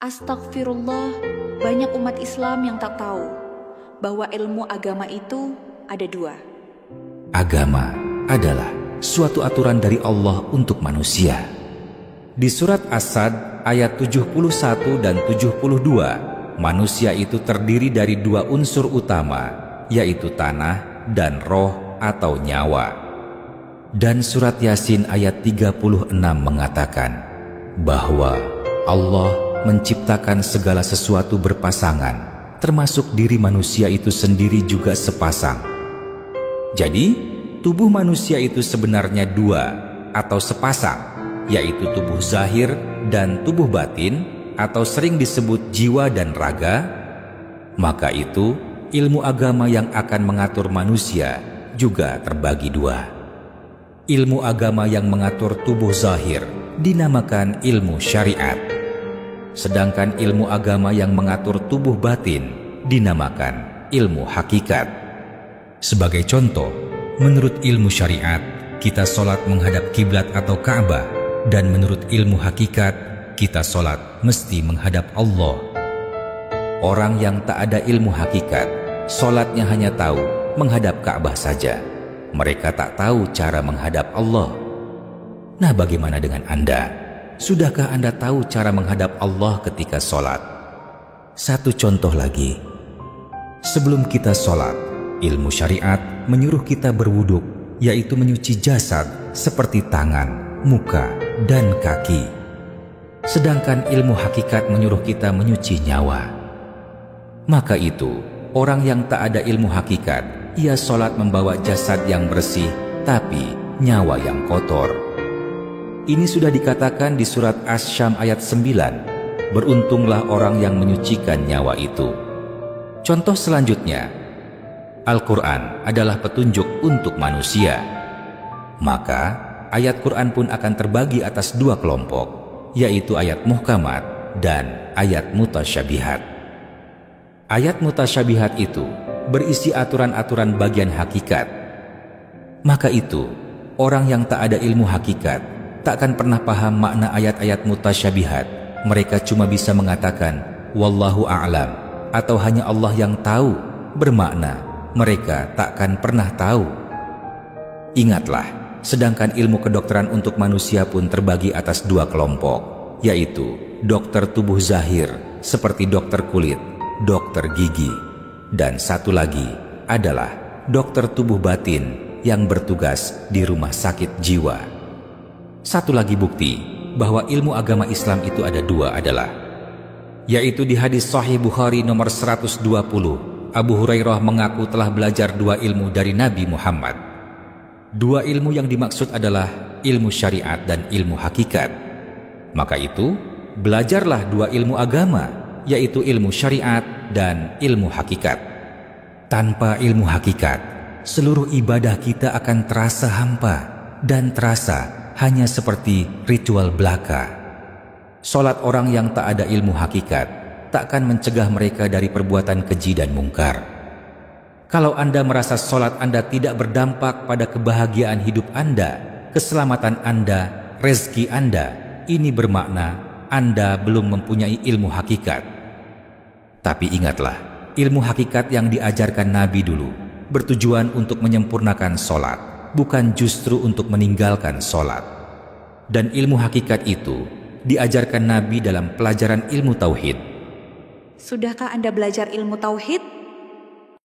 Astagfirullah, banyak umat Islam yang tak tahu bahwa ilmu agama itu ada dua. Agama adalah suatu aturan dari Allah untuk manusia. Di surat As-Sad ayat 71 dan 72, manusia itu terdiri dari dua unsur utama, yaitu tanah dan roh atau nyawa. Dan surat Yasin ayat 36 mengatakan bahwa Allah menciptakan segala sesuatu berpasangan, termasuk diri manusia itu sendiri juga sepasang. Jadi, tubuh manusia itu sebenarnya dua atau sepasang, yaitu tubuh zahir dan tubuh batin, atau sering disebut jiwa dan raga. Maka itu, ilmu agama yang akan mengatur manusia juga terbagi dua. Ilmu agama yang mengatur tubuh zahir dinamakan ilmu syariat, sedangkan ilmu agama yang mengatur tubuh batin dinamakan ilmu hakikat. Sebagai contoh, menurut ilmu syariat, kita sholat menghadap kiblat atau Ka'bah, dan menurut ilmu hakikat, kita sholat mesti menghadap Allah. Orang yang tak ada ilmu hakikat, sholatnya hanya tahu menghadap Ka'bah saja. Mereka tak tahu cara menghadap Allah. Nah, bagaimana dengan Anda? Sudahkah Anda tahu cara menghadap Allah ketika sholat? Satu contoh lagi. Sebelum kita sholat, ilmu syariat menyuruh kita berwuduk, yaitu menyuci jasad seperti tangan, muka, dan kaki. Sedangkan ilmu hakikat menyuruh kita menyuci nyawa. Maka itu, orang yang tak ada ilmu hakikat, ia sholat membawa jasad yang bersih, tapi nyawa yang kotor. Ini sudah dikatakan di surat Asy-Syam ayat 9, beruntunglah orang yang menyucikan nyawa itu. Contoh selanjutnya, Al-Quran adalah petunjuk untuk manusia. Maka, ayat Quran pun akan terbagi atas dua kelompok, yaitu ayat muhkamat dan ayat mutasyabihat. Ayat mutasyabihat itu berisi aturan-aturan bagian hakikat. Maka itu, orang yang tak ada ilmu hakikat takkan pernah paham makna ayat-ayat mutasyabihat. Mereka cuma bisa mengatakan wallahu a'lam atau hanya Allah yang tahu, bermakna mereka takkan pernah tahu. Ingatlah, sedangkan ilmu kedokteran untuk manusia pun terbagi atas dua kelompok, yaitu dokter tubuh zahir seperti dokter kulit, dokter gigi, dan satu lagi adalah dokter tubuh batin yang bertugas di rumah sakit jiwa. Satu lagi bukti bahwa ilmu agama Islam itu ada dua adalah, yaitu di hadis Sahih Bukhari nomor 120, Abu Hurairah mengaku telah belajar dua ilmu dari Nabi Muhammad. Dua ilmu yang dimaksud adalah ilmu syariat dan ilmu hakikat. Maka itu, belajarlah dua ilmu agama, yaitu ilmu syariat dan ilmu hakikat. Tanpa ilmu hakikat, seluruh ibadah kita akan terasa hampa dan terasa hanya seperti ritual belaka. Sholat orang yang tak ada ilmu hakikat takkan mencegah mereka dari perbuatan keji dan mungkar. Kalau Anda merasa sholat Anda tidak berdampak pada kebahagiaan hidup Anda, keselamatan Anda, rezeki Anda, ini bermakna Anda belum mempunyai ilmu hakikat. Tapi ingatlah, ilmu hakikat yang diajarkan Nabi dulu bertujuan untuk menyempurnakan sholat, bukan justru untuk meninggalkan sholat. Dan ilmu hakikat itu diajarkan Nabi dalam pelajaran ilmu tauhid. Sudahkah Anda belajar ilmu tauhid?